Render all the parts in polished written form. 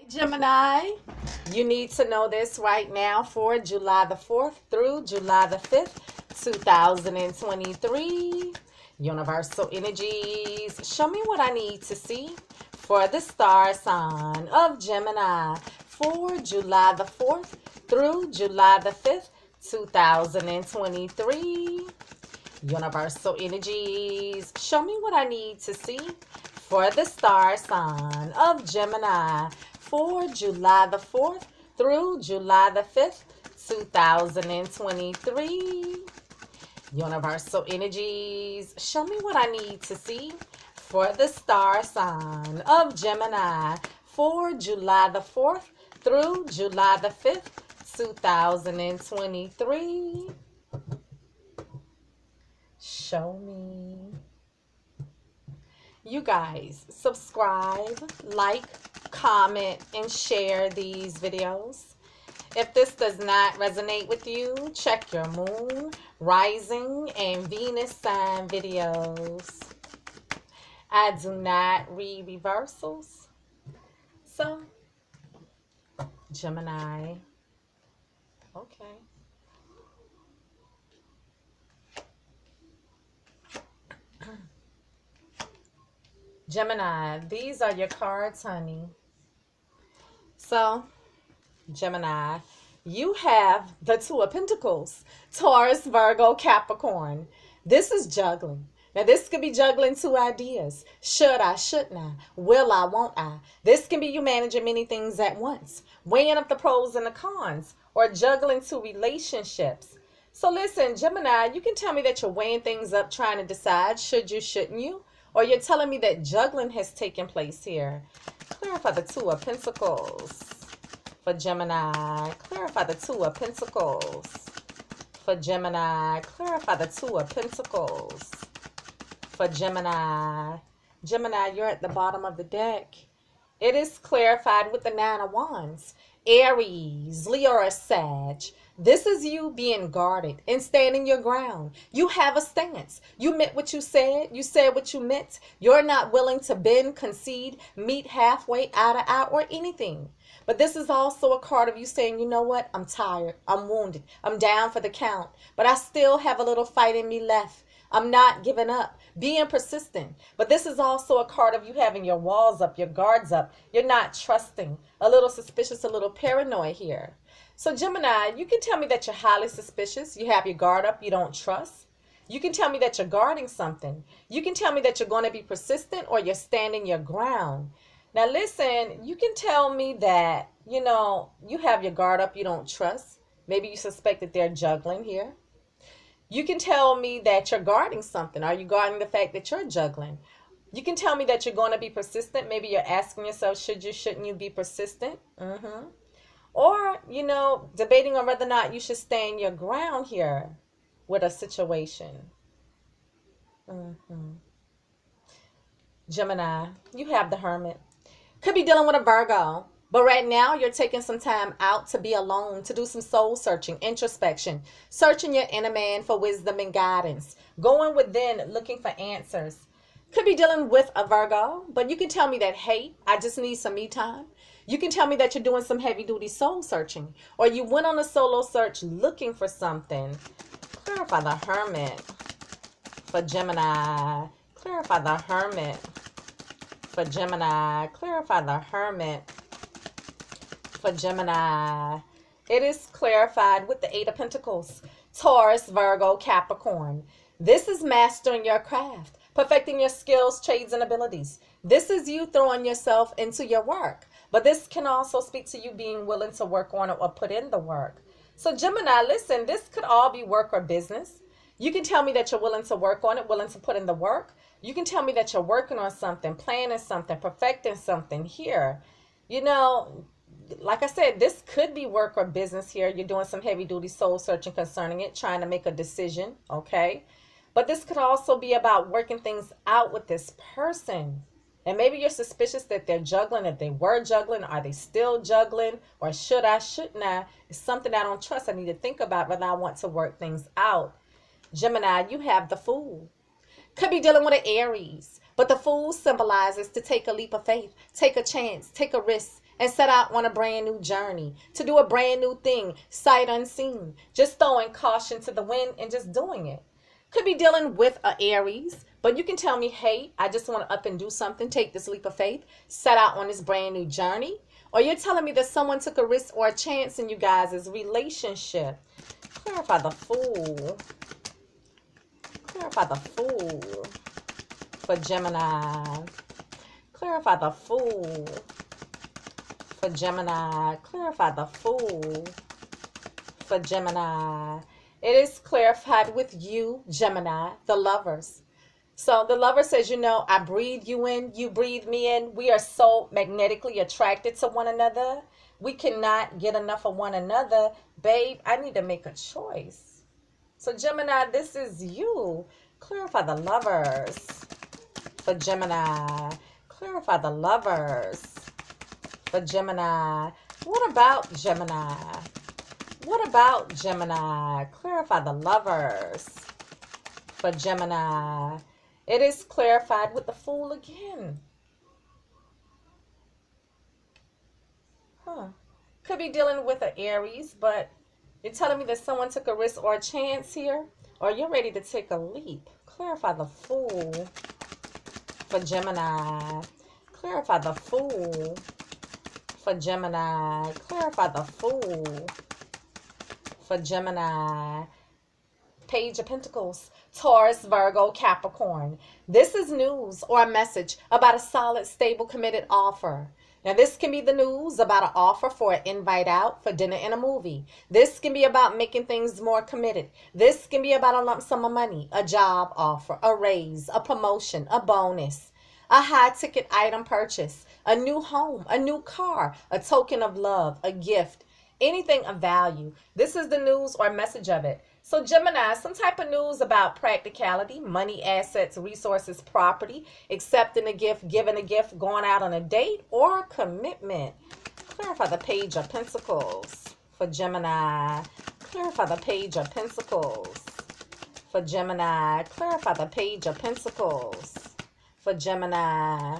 Gemini, you need to know this right now for July the 4th through July the 5th, 2023. Universal energies, show me what I need to see for the star sign of Gemini for July the 4th through July the 5th, 2023. Universal energies, show me what I need to see for the star sign of Gemini for July the 4th through July the 5th, 2023. Universal energies, show me what I need to see for the star sign of Gemini for July the 4th through July the 5th, 2023. Show me. You guys, subscribe, like, comment, and share these videos. If this does not resonate with you, check your moon, rising, and Venus sign videos. I do not read reversals. So, Gemini. Okay. Gemini, these are your cards, honey. So, Gemini, you have the Two of Pentacles, Taurus, Virgo, Capricorn. This is juggling. Now, this could be juggling two ideas. Should I, shouldn't I? Will I, won't I? This can be you managing many things at once, weighing up the pros and the cons, or juggling two relationships. So listen, Gemini, you can tell me that you're weighing things up, trying to decide, should you, shouldn't you? Or you're telling me that juggling has taken place here. Clarify the Two of Pentacles for Gemini. Clarify the Two of Pentacles for Gemini. Clarify the Two of Pentacles for Gemini. Gemini, you're at the bottom of the deck. It is clarified with the Nine of Wands. Aries, Leo, or Sag. This is you being guarded and standing your ground. You have a stance. You meant what you said. You said what you meant. You're not willing to bend, concede, meet halfway, eye to eye, or anything. But this is also a card of you saying, you know what? I'm tired. I'm wounded. I'm down for the count. But I still have a little fight in me left. I'm not giving up, being persistent. But this is also a card of you having your walls up, your guards up. You're not trusting, a little suspicious, a little paranoid here. So Gemini, you can tell me that you're highly suspicious. You have your guard up. You don't trust. You can tell me that you're guarding something. You can tell me that you're going to be persistent or you're standing your ground. Now listen, you can tell me that, you have your guard up. You don't trust. Maybe you suspect that they're juggling here. You can tell me that you're guarding something. Are you guarding the fact that you're juggling? You can tell me that you're going to be persistent. Maybe you're asking yourself, should you, shouldn't you be persistent? Or, debating on whether or not you should stand your ground here with a situation. Gemini, you have the Hermit. Could be dealing with a Virgo. But right now, you're taking some time out to be alone, to do some soul searching, introspection, searching your inner man for wisdom and guidance, going within, looking for answers. Could be dealing with a Virgo, but you can tell me that, hey, I just need some me time. You can tell me that you're doing some heavy-duty soul searching, or you went on a solo search looking for something. Clarify the Hermit for Gemini. Clarify the Hermit for Gemini. Clarify the Hermit for Gemini. It is clarified with the Eight of Pentacles. Taurus, Virgo, Capricorn. This is mastering your craft, perfecting your skills, trades, and abilities. This is you throwing yourself into your work. But this can also speak to you being willing to work on it or put in the work. So Gemini, listen, this could all be work or business. You can tell me that you're willing to work on it, willing to put in the work. You can tell me that you're working on something, planning something, perfecting something here. Like I said, this could be work or business here. You're doing some heavy-duty soul searching concerning it, trying to make a decision, okay? But this could also be about working things out with this person. And maybe you're suspicious that they're juggling, if they were juggling, are they still juggling? Or should I, shouldn't I? It's something I don't trust. I need to think about whether I want to work things out. Gemini, you have the Fool. Could be dealing with an Aries. But the Fool symbolizes to take a leap of faith, take a chance, take a risk, and set out on a brand new journey to do a brand new thing, sight unseen, just throwing caution to the wind and just doing it. Could be dealing with a Aries, but you can tell me, hey, I just want to up and do something, take this leap of faith, set out on this brand new journey. Or you're telling me that someone took a risk or a chance in you guys' relationship. Clarify the Fool. Clarify the Fool for Gemini. Clarify the Fool for Gemini. Clarify the Fool for Gemini. It is clarified with you, Gemini, the Lovers. So the Lover says, you know, I breathe you in, you breathe me in. We are so magnetically attracted to one another. We cannot get enough of one another. Babe, I need to make a choice. So Gemini, this is you. Clarify the Lovers for Gemini. Clarify the Lovers for Gemini. What about Gemini? What about Gemini? Clarify the Lovers for Gemini. It is clarified with the Fool again. Could be dealing with an Aries, but you're telling me that someone took a risk or a chance here, or you're ready to take a leap. Clarify the Fool for Gemini. Clarify the Fool for Gemini. Clarify the Fool for Gemini. Page of Pentacles, Taurus, Virgo, Capricorn. This is news or a message about a solid, stable, committed offer. Now, this can be the news about an offer for an invite out for dinner and a movie. This can be about making things more committed. This can be about a lump sum of money, a job offer, a raise, a promotion, a bonus, a high-ticket item purchase, a new home, a new car, a token of love, a gift, anything of value. This is the news or message of it. So Gemini, some type of news about practicality, money, assets, resources, property, accepting a gift, giving a gift, going out on a date, or commitment. Clarify the Page of Pentacles for Gemini. Clarify the Page of Pentacles for Gemini. Clarify the Page of Pentacles for Gemini.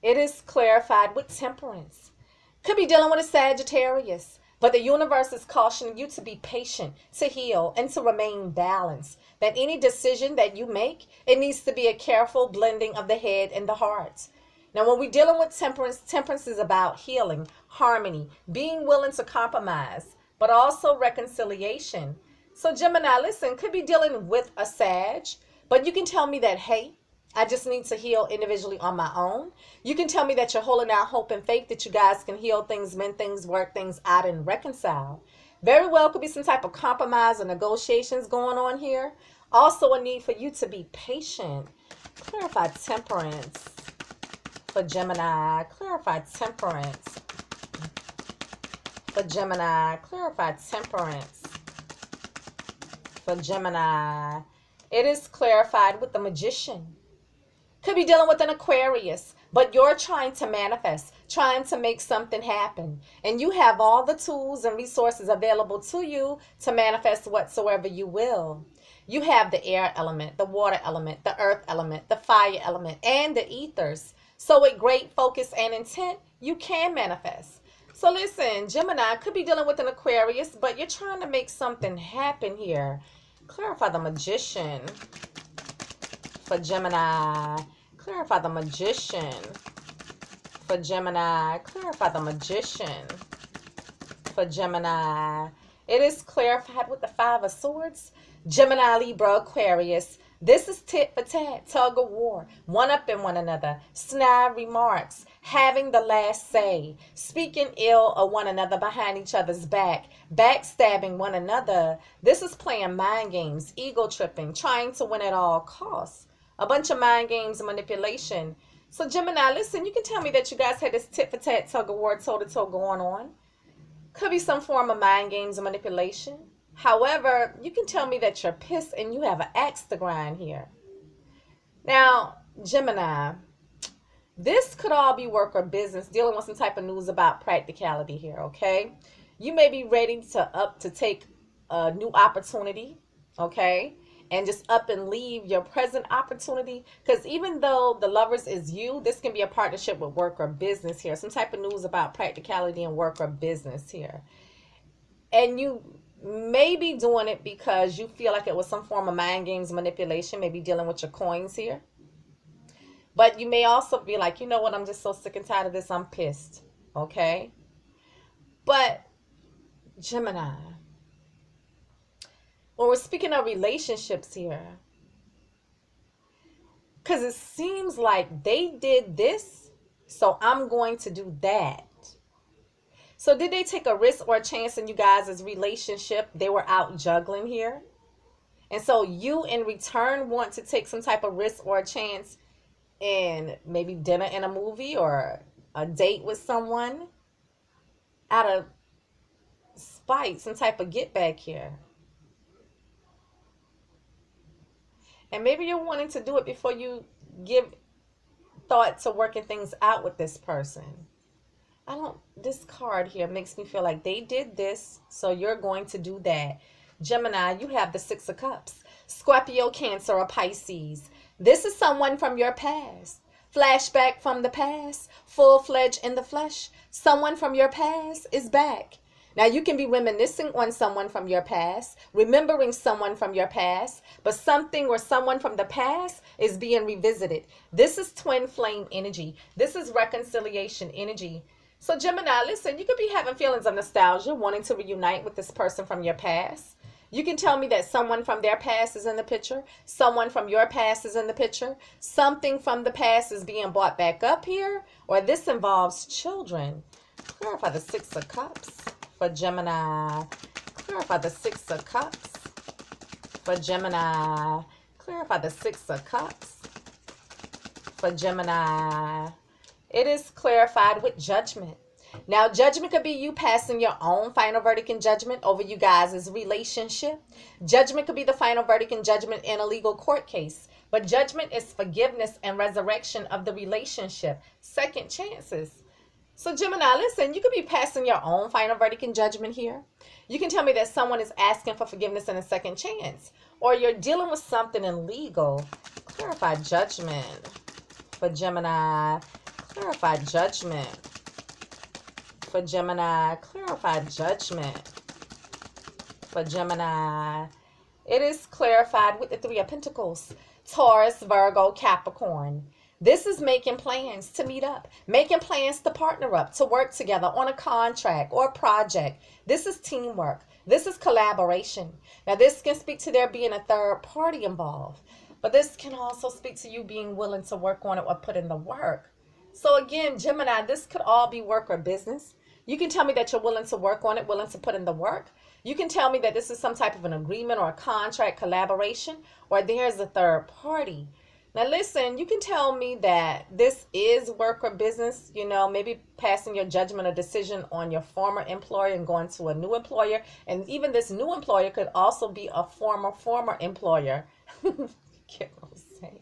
It is clarified with Temperance. Could be dealing with a Sagittarius. But the universe is cautioning you to be patient, to heal, and to remain balanced. That any decision that you make, it needs to be a careful blending of the head and the heart. Now, when we're dealing with temperance, temperance is about healing, harmony, being willing to compromise, but also reconciliation. So Gemini, listen, could be dealing with a Sag, but you can tell me that, hey, I just need to heal individually on my own. You can tell me that you're holding out hope and faith that you guys can heal things, mend things, work things out, and reconcile. Very well could be some type of compromise or negotiations going on here. Also a need for you to be patient. Clarify Temperance for Gemini. Clarify Temperance for Gemini. Clarify Temperance for Gemini. It is clarified with the Magician. Could be dealing with an Aquarius, but you're trying to manifest, trying to make something happen. And you have all the tools and resources available to you to manifest whatsoever you will. You have the air element, the water element, the earth element, the fire element, and the ethers. So with great focus and intent, you can manifest. So listen, Gemini could be dealing with an Aquarius, but you're trying to make something happen here. Clarify the Magician for Gemini. Clarify the Magician for Gemini. Clarify the Magician for Gemini. It is clarified with the Five of Swords. Gemini, Libra, Aquarius. This is tit for tat, tug of war, one-upping one another, snide remarks, having the last say, speaking ill of one another behind each other's back, backstabbing one another. This is playing mind games, ego tripping, trying to win at all costs. A bunch of mind games and manipulation. So Gemini, listen, you can tell me that you guys had this tit for tat, tug of war, toe-to-toe going on. Could be some form of mind games and manipulation. However, you can tell me that you're pissed and you have an axe to grind here. Now, Gemini, this could all be work or business, dealing with some type of news about practicality here, okay? You may be ready to take a new opportunity, okay? and just up and leave your present opportunity. Because even though the Lovers is you, this can be a partnership with work or business here. Some type of news about practicality and work or business here. And you may be doing it because you feel like it was some form of mind games, manipulation, maybe dealing with your coins here. But you may also be like, you know what, I'm just so sick and tired of this, I'm pissed. Okay? But Gemini, when we're speaking of relationships here, because it seems like they did this, so I'm going to do that. So did they take a risk or a chance in you guys' relationship? They were out juggling here. And so you in return want to take some type of risk or a chance in maybe dinner in a movie or a date with someone out of spite, some type of get back here. And maybe you're wanting to do it before you give thought to working things out with this person. This card here makes me feel like they did this, so you're going to do that. Gemini, you have the Six of Cups. Scorpio, Cancer, or Pisces. This is someone from your past. Flashback from the past, full-fledged in the flesh. Someone from your past is back. Now, you can be reminiscing on someone from your past, remembering someone from your past, but something or someone from the past is being revisited. This is twin flame energy. This is reconciliation energy. So, Gemini, listen, you could be having feelings of nostalgia, wanting to reunite with this person from your past. You can tell me that someone from their past is in the picture. Someone from your past is in the picture. Something from the past is being brought back up here, or this involves children. Clarify the Six of Cups for Gemini. Clarify the Six of Cups for Gemini. Clarify the Six of Cups for Gemini. It is clarified with judgment. Now, judgment could be you passing your own final verdict and judgment over you guys' relationship. Judgment could be the final verdict and judgment in a legal court case. But judgment is forgiveness and resurrection of the relationship. Second chances. So, Gemini, listen, you could be passing your own final verdict and judgment here. You can tell me that someone is asking for forgiveness and a second chance. Or you're dealing with something in legal. Clarify judgment for Gemini. Clarify judgment for Gemini. Clarify judgment for Gemini. It is clarified with the Three of Pentacles. Taurus, Virgo, Capricorn. This is making plans to meet up, making plans to partner up, to work together on a contract or a project. This is teamwork. This is collaboration. Now, this can speak to there being a third party involved, but this can also speak to you being willing to work on it or put in the work. So again, Gemini, this could all be work or business. You can tell me that you're willing to work on it, willing to put in the work. You can tell me that this is some type of an agreement or a contract, collaboration, or there's a third party. Now listen, you can tell me that this is work or business, you know, maybe passing your judgment or decision on your former employer and going to a new employer. And even this new employer could also be a former employer. Get what I'm saying?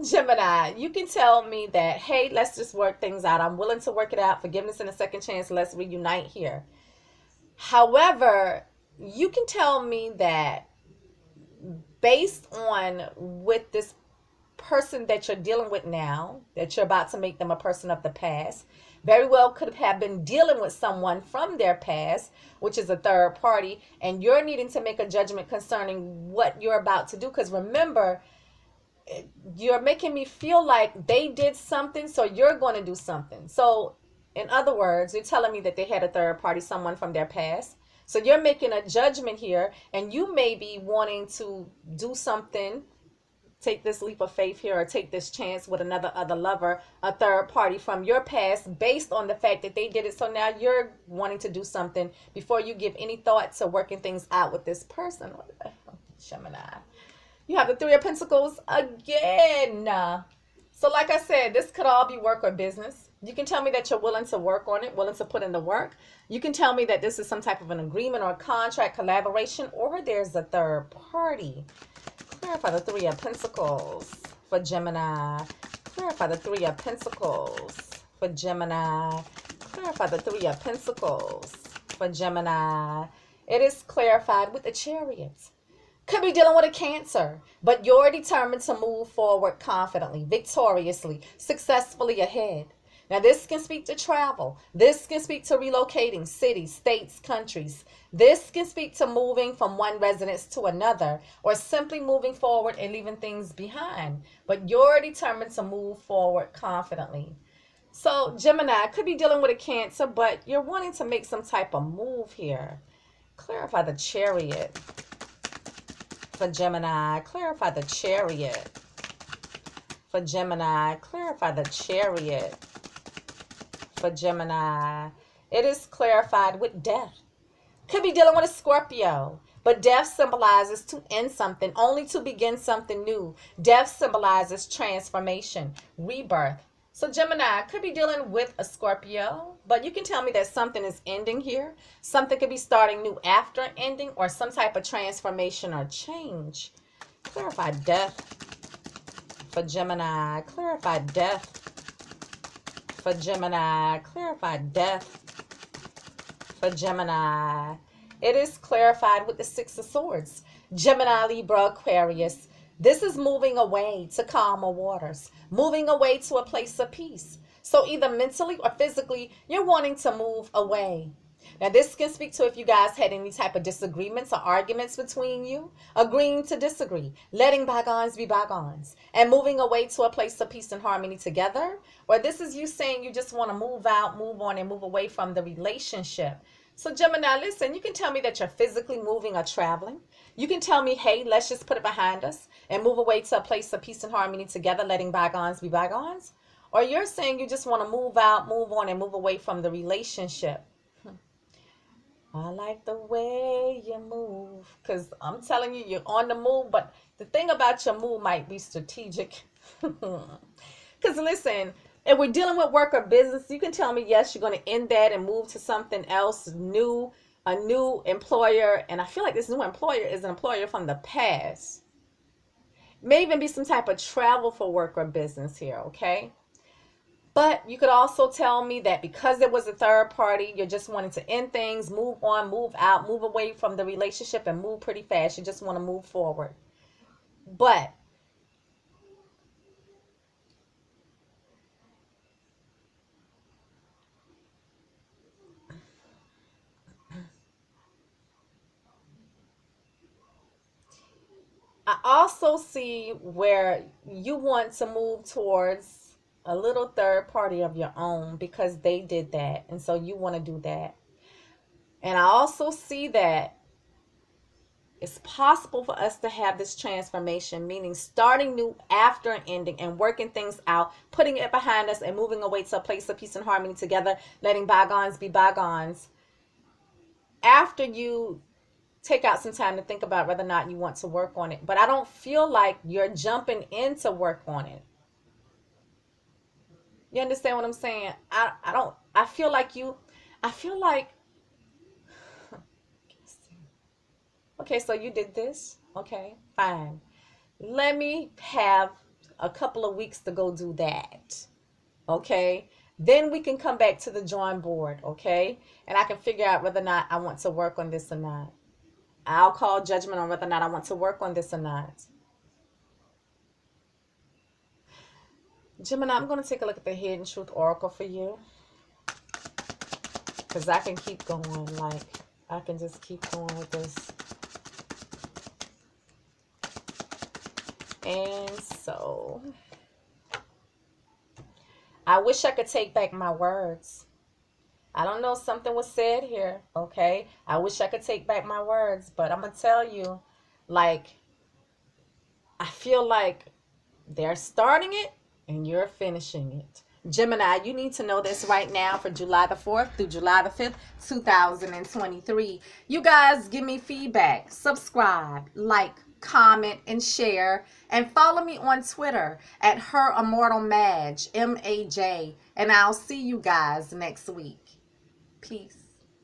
Gemini, you can tell me that, hey, let's just work things out. I'm willing to work it out. Forgiveness and a second chance. Let's reunite here. However, you can tell me that based on with this person that you're dealing with now, that you're about to make them a person of the past, very well could have been dealing with someone from their past, which is a third party, and you're needing to make a judgment concerning what you're about to do. Because remember, you're making me feel like they did something, so you're going to do something. So in other words, you're telling me that they had a third party, someone from their past. So you're making a judgment here, and you may be wanting to do something, take this leap of faith here, or take this chance with other lover, a third party from your past, based on the fact that they did it. So now you're wanting to do something before you give any thought to working things out with this person. Gemini. You have the Three of Pentacles again. So like I said, this could all be work or business. You can tell me that you're willing to work on it, willing to put in the work. You can tell me that this is some type of an agreement or a contract, collaboration, or there's a third party. Clarify the Three of Pentacles for Gemini. Clarify the Three of Pentacles for Gemini. Clarify the Three of Pentacles for Gemini. It is clarified with the Chariot. Could be dealing with a Cancer, but you're determined to move forward confidently, victoriously, successfully ahead. Now, this can speak to travel. This can speak to relocating cities, states, countries. This can speak to moving from one residence to another, or simply moving forward and leaving things behind. But you're determined to move forward confidently. So, Gemini could be dealing with a Cancer, but you're wanting to make some type of move here. Clarify the Chariot for Gemini. Clarify the Chariot for Gemini. Clarify the Chariot for Gemini. It is clarified with death. Could be dealing with a Scorpio, but death symbolizes to end something, only to begin something new. Death symbolizes transformation, rebirth. So Gemini could be dealing with a Scorpio, but you can tell me that something is ending here. Something could be starting new after ending, or some type of transformation or change. Clarify death for Gemini. Clarify death for Gemini. Clarify death for Gemini. It is clarified with the Six of Swords. Gemini, Libra, Aquarius. This is moving away to calmer waters, moving away to a place of peace. So either mentally or physically, you're wanting to move away. Now, this can speak to if you guys had any type of disagreements or arguments between you, agreeing to disagree, letting bygones be bygones, and moving away to a place of peace and harmony together. Or this is you saying you just want to move out, move on, and move away from the relationship. So Gemini, listen, you can tell me that you're physically moving or traveling. You can tell me, hey, let's just put it behind us and move away to a place of peace and harmony together, letting bygones be bygones. Or you're saying you just want to move out, move on, and move away from the relationship. I like the way you move, because I'm telling you, you're on the move, but the thing about your move might be strategic. Because listen, if we're dealing with work or business, you can tell me, yes, you're going to end that and move to something else new, a new employer. And I feel like this new employer is an employer from the past. May even be some type of travel for work or business here, okay? But you could also tell me that because there was a third party, you're just wanting to end things, move on, move out, move away from the relationship and move pretty fast. You just want to move forward. But I also see where you want to move towards a little third party of your own because they did that. And so you want to do that. And I also see that it's possible for us to have this transformation, meaning starting new after an ending and working things out, putting it behind us and moving away to a place of peace and harmony together, letting bygones be bygones. After you take out some time to think about whether or not you want to work on it. But I don't feel like you're jumping in to work on it. You understand what I'm saying? I feel like okay, so you did this. Okay, fine. Let me have a couple of weeks to go do that. Okay? Then we can come back to the drawing board, okay? And I can figure out whether or not I want to work on this or not. I'll call judgment on whether or not I want to work on this or not. Gemini, I'm going to take a look at the Hidden Truth Oracle for you. Because I can keep going. Like, I can just keep going with this. And so, I wish I could take back my words. I don't know, something was said here, okay? I wish I could take back my words, but I'm going to tell you, like, I feel like they're starting it and you're finishing it. Gemini, you need to know this right now for July the 4th through July the 5th, 2023. You guys give me feedback, subscribe, like, comment, and share. And follow me on Twitter at Her Immortal Maj, M-A-J. And I'll see you guys next week. Peace.